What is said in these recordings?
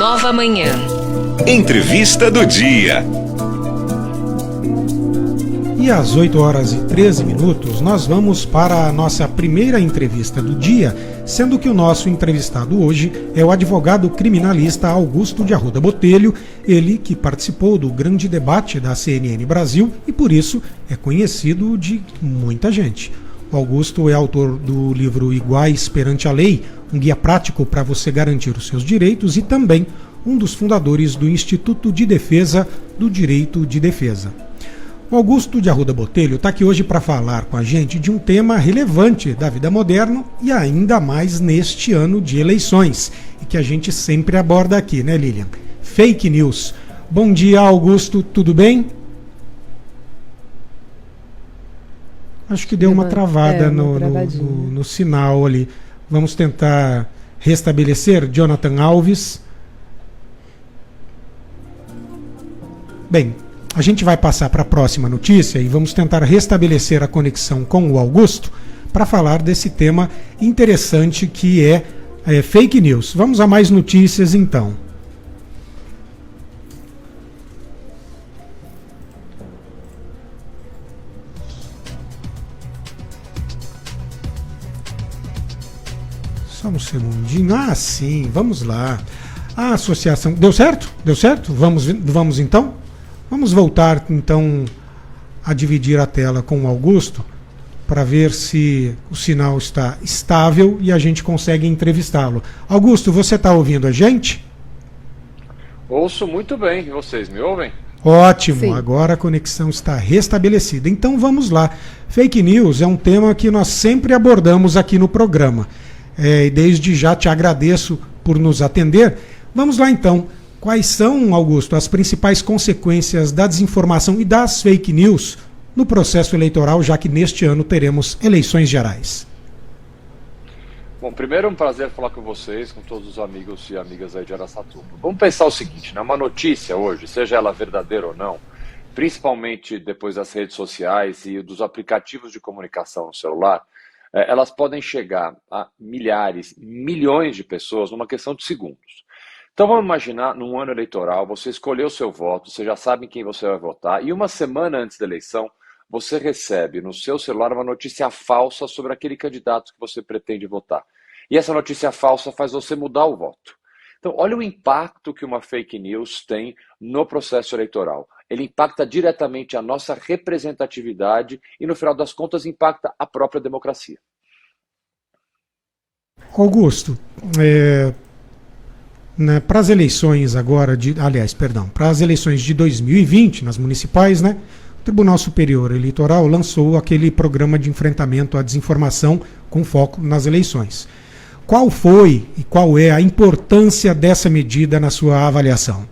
Nova Manhã. Entrevista do dia. E às 8h13, nós vamos para a nossa primeira entrevista do dia, sendo que o nosso entrevistado hoje é o advogado criminalista Augusto de Arruda Botelho, ele que participou do grande debate da CNN Brasil e por isso é conhecido de muita gente. O Augusto é autor do livro Iguais perante a Lei, um guia prático para você garantir os seus direitos e também um dos fundadores do Instituto de Defesa do Direito de Defesa. O Augusto de Arruda Botelho está aqui hoje para falar com a gente de um tema relevante da vida moderna e ainda mais neste ano de eleições, e que a gente sempre aborda aqui, né, Lilian? Fake news. Bom dia, Augusto, tudo bem? Acho que deu uma travada no sinal ali. Vamos tentar restabelecer. Jonathan Alves. Bem, a gente vai passar para a próxima notícia e vamos tentar restabelecer a conexão com o Augusto para falar desse tema interessante que é fake news. Vamos a mais notícias então. Só um segundinho. Ah, sim, vamos lá. A associação... Deu certo? Deu certo? Vamos então? Vamos voltar então a dividir a tela com o Augusto para ver se o sinal está estável e a gente consegue entrevistá-lo. Augusto, você está ouvindo a gente? Ouço muito bem. E vocês me ouvem? Ótimo, Sim. Agora a conexão está restabelecida. Então vamos lá. Fake news é um tema que nós sempre abordamos aqui no programa. E desde já te agradeço por nos atender. Vamos lá então. Quais são, Augusto, as principais consequências da desinformação e das fake news no processo eleitoral, já que neste ano teremos eleições gerais? Bom, primeiro é um prazer falar com vocês, com todos os amigos e amigas aí de Araçatuba. Vamos pensar o seguinte, né? Uma notícia hoje, seja ela verdadeira ou não, principalmente depois das redes sociais e dos aplicativos de comunicação no celular, elas podem chegar a milhares, milhões de pessoas numa questão de segundos. Então vamos imaginar, num ano eleitoral, você escolheu o seu voto, você já sabe em quem você vai votar, e uma semana antes da eleição, você recebe no seu celular uma notícia falsa sobre aquele candidato que você pretende votar. E essa notícia falsa faz você mudar o voto. Então olha o impacto que uma fake news tem no processo eleitoral. Ele impacta diretamente a nossa representatividade e, no final das contas, impacta a própria democracia. Augusto, para as eleições agora, para as eleições de 2020, nas municipais, né, o Tribunal Superior Eleitoral lançou aquele programa de enfrentamento à desinformação com foco nas eleições. Qual foi e qual é a importância dessa medida na sua avaliação?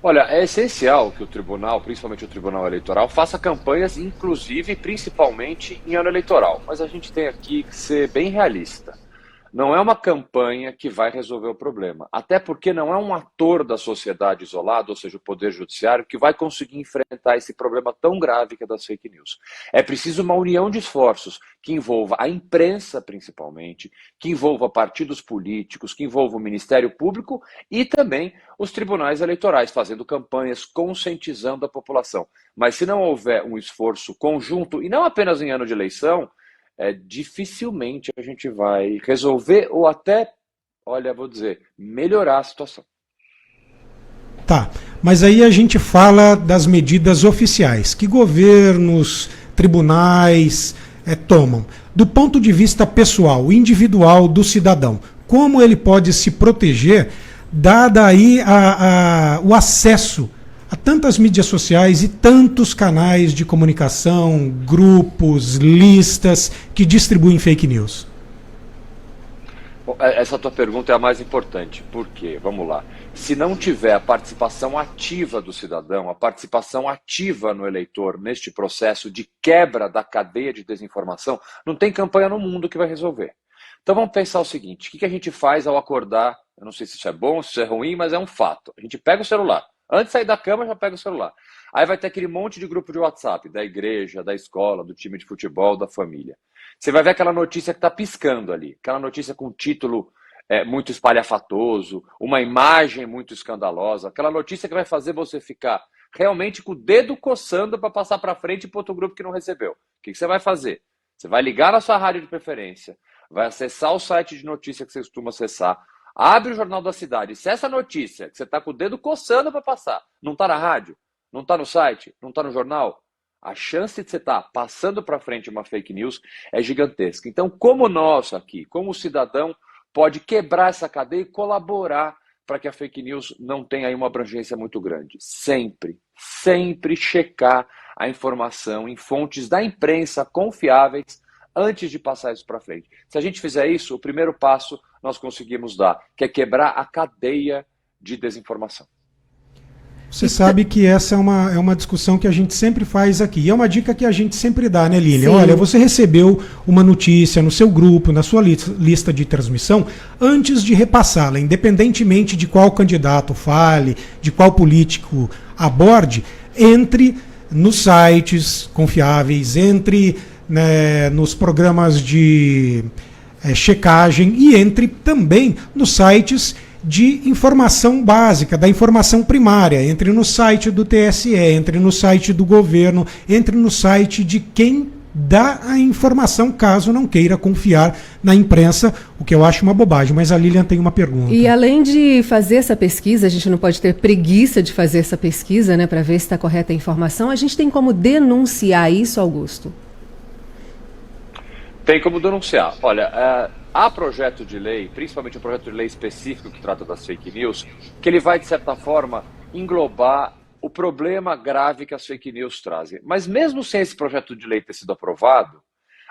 Olha, é essencial que o tribunal, principalmente o Tribunal Eleitoral, faça campanhas, inclusive, principalmente em ano eleitoral. Mas a gente tem aqui que ser bem realista. Não é uma campanha que vai resolver o problema. Até porque não é um ator da sociedade isolado, ou seja, o Poder Judiciário, que vai conseguir enfrentar esse problema tão grave que é das fake news. É preciso uma união de esforços que envolva a imprensa, principalmente, que envolva partidos políticos, que envolva o Ministério Público e também os tribunais eleitorais, fazendo campanhas, conscientizando a população. Mas se não houver um esforço conjunto, e não apenas em ano de eleição, dificilmente a gente vai resolver ou até, melhorar a situação. Tá, mas aí a gente fala das medidas oficiais que governos, tribunais tomam. Do ponto de vista pessoal, individual do cidadão, como ele pode se proteger, dada aí o acesso a tantas mídias sociais e tantos canais de comunicação, grupos, listas que distribuem fake news? Bom, essa tua pergunta é a mais importante. Por quê? Vamos lá. Se não tiver a participação ativa do cidadão, a participação ativa no eleitor neste processo de quebra da cadeia de desinformação, não tem campanha no mundo que vai resolver. Então vamos pensar o seguinte, o que a gente faz ao acordar? Eu não sei se isso é bom, se isso é ruim, mas é um fato. A gente pega o celular. Antes de sair da cama, já pega o celular. Aí vai ter aquele monte de grupo de WhatsApp, da igreja, da escola, do time de futebol, da família. Você vai ver aquela notícia que está piscando ali, aquela notícia com título muito espalhafatoso, uma imagem muito escandalosa, aquela notícia que vai fazer você ficar realmente com o dedo coçando para passar para frente para outro grupo que não recebeu. O que você vai fazer? Você vai ligar na sua rádio de preferência, vai acessar o site de notícia que você costuma acessar, abre o Jornal da Cidade. Se essa notícia que você está com o dedo coçando para passar não está na rádio, não está no site, não está no jornal, a chance de você estar passando para frente uma fake news é gigantesca. Então, como nós aqui, como cidadão, pode quebrar essa cadeia e colaborar para que a fake news não tenha aí uma abrangência muito grande. Sempre, sempre checar a informação em fontes da imprensa confiáveis antes de passar isso para frente. Se a gente fizer isso, o primeiro passo nós conseguimos dar, que é quebrar a cadeia de desinformação. Você sabe que essa é uma discussão que a gente sempre faz aqui. E é uma dica que a gente sempre dá, né, Lilian? Sim. Olha, você recebeu uma notícia no seu grupo, na sua lista de transmissão, antes de repassá-la, independentemente de qual candidato fale, de qual político aborde, entre nos sites confiáveis, entre, né, nos programas de checagem e entre também nos sites de informação básica, da informação primária. Entre no site do TSE, entre no site do governo, entre no site de quem dá a informação, caso não queira confiar na imprensa, o que eu acho uma bobagem. Mas a Lilian tem uma pergunta. E além de fazer essa pesquisa, a gente não pode ter preguiça de fazer essa pesquisa, né, para ver se está correta a informação, a gente tem como denunciar isso, Augusto? Tem como denunciar. Olha, há projeto de lei, principalmente um projeto de lei específico que trata das fake news, que ele vai, de certa forma, englobar o problema grave que as fake news trazem. Mas mesmo sem esse projeto de lei ter sido aprovado,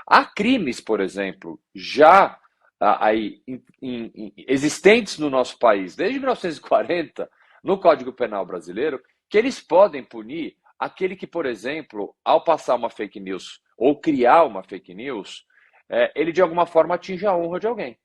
há crimes, por exemplo, já aí existentes no nosso país, desde 1940, no Código Penal brasileiro, que eles podem punir aquele que, por exemplo, ao passar uma fake news ou criar uma fake news, ele de alguma forma atinge a honra de alguém.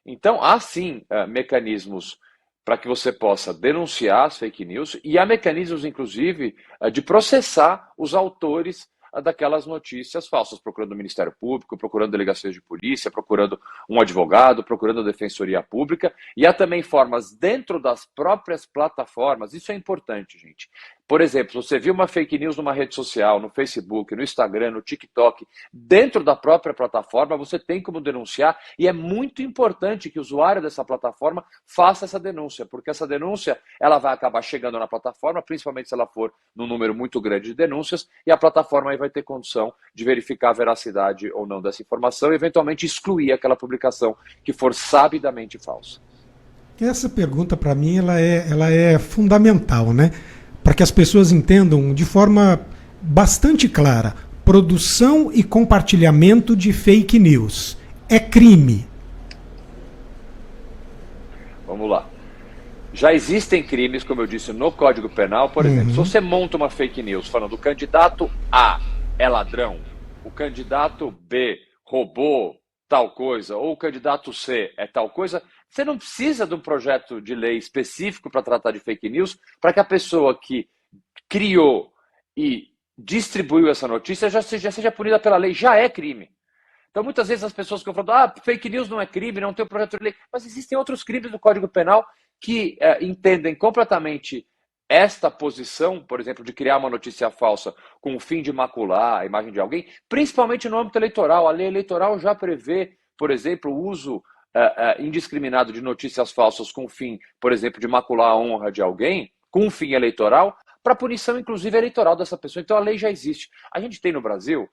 Então, há sim mecanismos para que você possa denunciar as fake news e há mecanismos, inclusive, de processar os autores daquelas notícias falsas, procurando o Ministério Público, procurando delegacias de polícia, procurando um advogado, procurando a Defensoria Pública. E há também formas dentro das próprias plataformas, isso é importante, gente. Por exemplo, você viu uma fake news numa rede social, no Facebook, no Instagram, no TikTok, dentro da própria plataforma, você tem como denunciar e é muito importante que o usuário dessa plataforma faça essa denúncia, porque essa denúncia ela vai acabar chegando na plataforma, principalmente se ela for num número muito grande de denúncias, e a plataforma aí vai ter condição de verificar a veracidade ou não dessa informação e eventualmente excluir aquela publicação que for sabidamente falsa. Essa pergunta, para mim, ela é fundamental, né? Para que as pessoas entendam de forma bastante clara. Produção e compartilhamento de fake news é crime. Vamos lá. Já existem crimes, como eu disse, no Código Penal. Por exemplo, se você monta uma fake news falando o candidato A é ladrão, o candidato B roubou tal coisa, ou o candidato C é tal coisa, você não precisa de um projeto de lei específico para tratar de fake news, para que a pessoa que criou e distribuiu essa notícia já seja punida pela lei, já é crime. Então, muitas vezes as pessoas ficam falando, fake news não é crime, não tem um projeto de lei, mas existem outros crimes no Código Penal que entendem completamente esta posição, por exemplo, de criar uma notícia falsa com o fim de macular a imagem de alguém, principalmente no âmbito eleitoral. A lei eleitoral já prevê, por exemplo, o uso indiscriminado de notícias falsas com o fim, por exemplo, de macular a honra de alguém, com um fim eleitoral, para punição, inclusive, eleitoral dessa pessoa. Então, a lei já existe. A gente tem no Brasil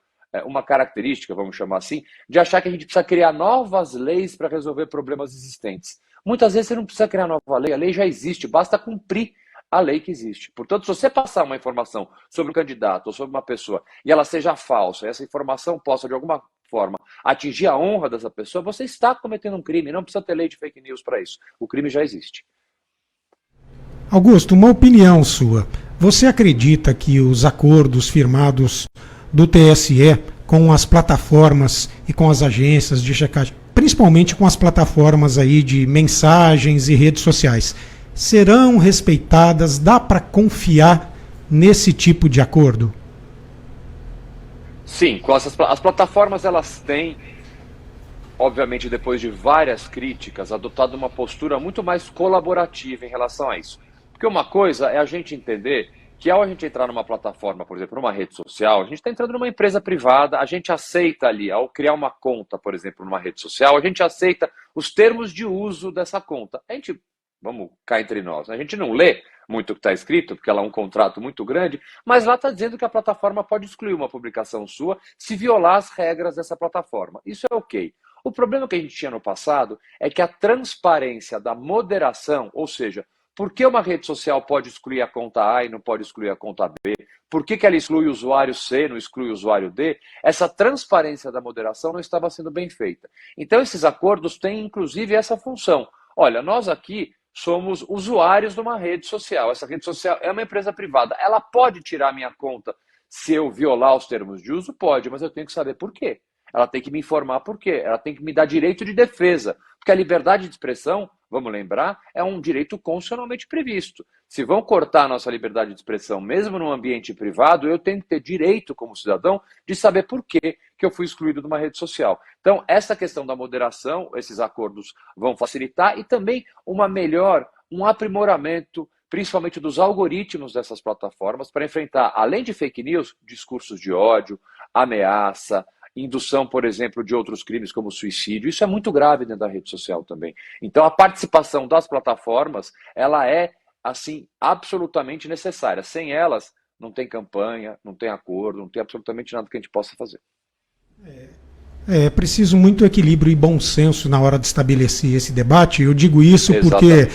uma característica, vamos chamar assim, de achar que a gente precisa criar novas leis para resolver problemas existentes. Muitas vezes você não precisa criar nova lei, a lei já existe, basta cumprir a lei que existe. Portanto, se você passar uma informação sobre um candidato ou sobre uma pessoa e ela seja falsa, e essa informação possa, de alguma forma, atingir a honra dessa pessoa, você está cometendo um crime, não precisa ter lei de fake news para isso. O crime já existe. Augusto, uma opinião sua. Você acredita que os acordos firmados do TSE com as plataformas e com as agências de checagem, principalmente com as plataformas aí de mensagens e redes sociais, serão respeitadas? Dá para confiar nesse tipo de acordo? Sim, as plataformas elas têm obviamente depois de várias críticas, adotado uma postura muito mais colaborativa em relação a isso. Porque uma coisa é a gente entender que ao a gente entrar numa plataforma, por exemplo, numa rede social, a gente está entrando numa empresa privada, a gente aceita ali, ao criar uma conta, por exemplo, numa rede social, a gente aceita os termos de uso dessa conta. A gente, vamos cá entre nós, a gente não lê muito o que está escrito, porque ela é um contrato muito grande, mas lá está dizendo que a plataforma pode excluir uma publicação sua se violar as regras dessa plataforma. Isso é ok. O problema que a gente tinha no passado é que a transparência da moderação, ou seja, por que uma rede social pode excluir a conta A e não pode excluir a conta B? Por que ela exclui o usuário C e não exclui o usuário D? Essa transparência da moderação não estava sendo bem feita. Então, esses acordos têm, inclusive, essa função. Olha, nós aqui somos usuários de uma rede social. Essa rede social é uma empresa privada. Ela pode tirar minha conta se eu violar os termos de uso? Pode, mas eu tenho que saber por quê. Ela tem que me informar por quê. Ela tem que me dar direito de defesa. Porque a liberdade de expressão, vamos lembrar, é um direito constitucionalmente previsto. Se vão cortar a nossa liberdade de expressão, mesmo num ambiente privado, eu tenho que ter direito, como cidadão, de saber por quê que eu fui excluído de uma rede social. Então, essa questão da moderação, esses acordos vão facilitar e também um aprimoramento, principalmente dos algoritmos dessas plataformas, para enfrentar, além de fake news, discursos de ódio, ameaça, indução, por exemplo, de outros crimes como suicídio. Isso é muito grave dentro da rede social também. Então, a participação das plataformas, ela é, assim, absolutamente necessária. Sem elas, não tem campanha, não tem acordo, não tem absolutamente nada que a gente possa fazer. É preciso muito equilíbrio e bom senso na hora de estabelecer esse debate. Eu digo isso porque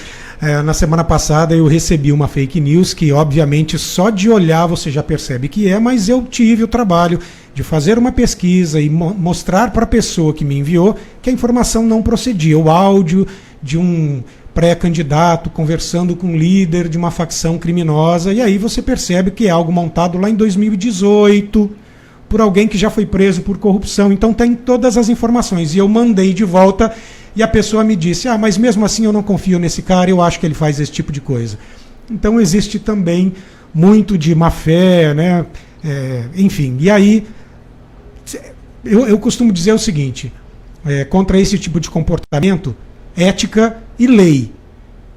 na semana passada eu recebi uma fake news que, obviamente, só de olhar você já percebe que é, mas eu tive o trabalho de fazer uma pesquisa e mostrar para a pessoa que me enviou que a informação não procedia. O áudio de um pré-candidato conversando com um líder de uma facção criminosa, e aí você percebe que é algo montado lá em 2018... por alguém que já foi preso por corrupção. Então tem todas as informações. E eu mandei de volta e a pessoa me disse, mas mesmo assim eu não confio nesse cara, eu acho que ele faz esse tipo de coisa. Então existe também muito de má fé, né? Enfim, e aí eu costumo dizer o seguinte, contra esse tipo de comportamento, ética e lei.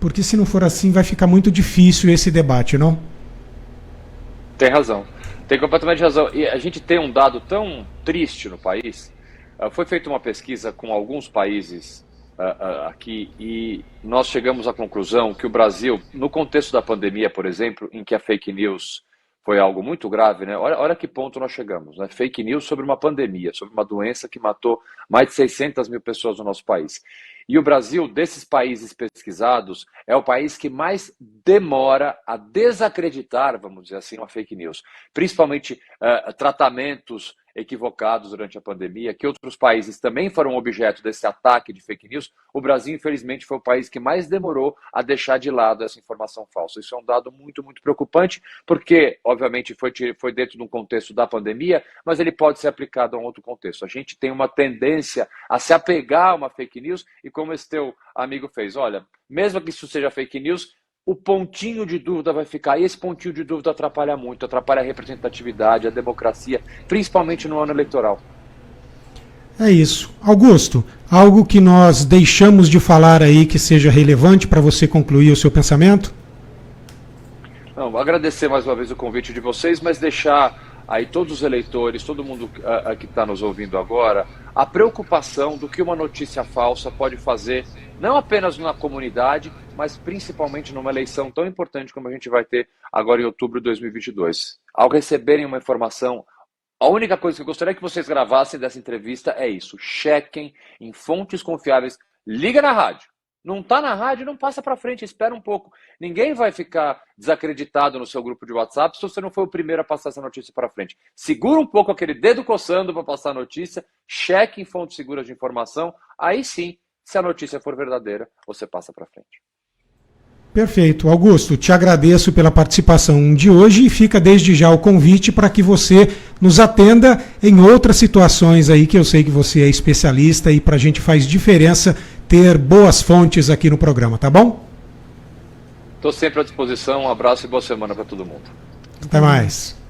Porque se não for assim vai ficar muito difícil esse debate, não? Tem razão. Tem completamente razão. E a gente tem um dado tão triste no país. Foi feita uma pesquisa com alguns países aqui e nós chegamos à conclusão que o Brasil, no contexto da pandemia, por exemplo, em que a fake news foi algo muito grave, né? Olha que ponto nós chegamos, né? Fake news sobre uma pandemia, sobre uma doença que matou mais de 600 mil pessoas no nosso país. E o Brasil, desses países pesquisados, é o país que mais demora a desacreditar, vamos dizer assim, uma fake news. Principalmente tratamentos equivocados durante a pandemia, que outros países também foram objeto desse ataque de fake news. O Brasil, infelizmente, foi o país que mais demorou a deixar de lado essa informação falsa. Isso é um dado muito, muito preocupante, porque, obviamente, foi dentro de um contexto da pandemia, mas ele pode ser aplicado a um outro contexto. A gente tem uma tendência a se apegar a uma fake news e, como esse teu amigo fez, olha, mesmo que isso seja fake news, o pontinho de dúvida vai ficar, e esse pontinho de dúvida atrapalha muito, atrapalha a representatividade, a democracia, principalmente no ano eleitoral. É isso. Augusto, algo que nós deixamos de falar aí que seja relevante para você concluir o seu pensamento? Não, agradecer mais uma vez o convite de vocês, mas deixar aí todos os eleitores, todo mundo que está nos ouvindo agora, a preocupação do que uma notícia falsa pode fazer, não apenas na comunidade, mas principalmente numa eleição tão importante como a gente vai ter agora em outubro de 2022. Ao receberem uma informação, a única coisa que eu gostaria que vocês gravassem dessa entrevista é isso: chequem em fontes confiáveis, liga na rádio. Não está na rádio, não passa para frente, espera um pouco. Ninguém vai ficar desacreditado no seu grupo de WhatsApp se você não foi o primeiro a passar essa notícia para frente. Segura um pouco aquele dedo coçando para passar a notícia, cheque em fontes seguras de informação, aí sim, se a notícia for verdadeira, você passa para frente. Perfeito. Augusto, te agradeço pela participação de hoje e fica desde já o convite para que você nos atenda em outras situações aí que eu sei que você é especialista e para a gente faz diferença ter boas fontes aqui no programa, tá bom? Estou sempre à disposição, um abraço e boa semana para todo mundo. Até mais.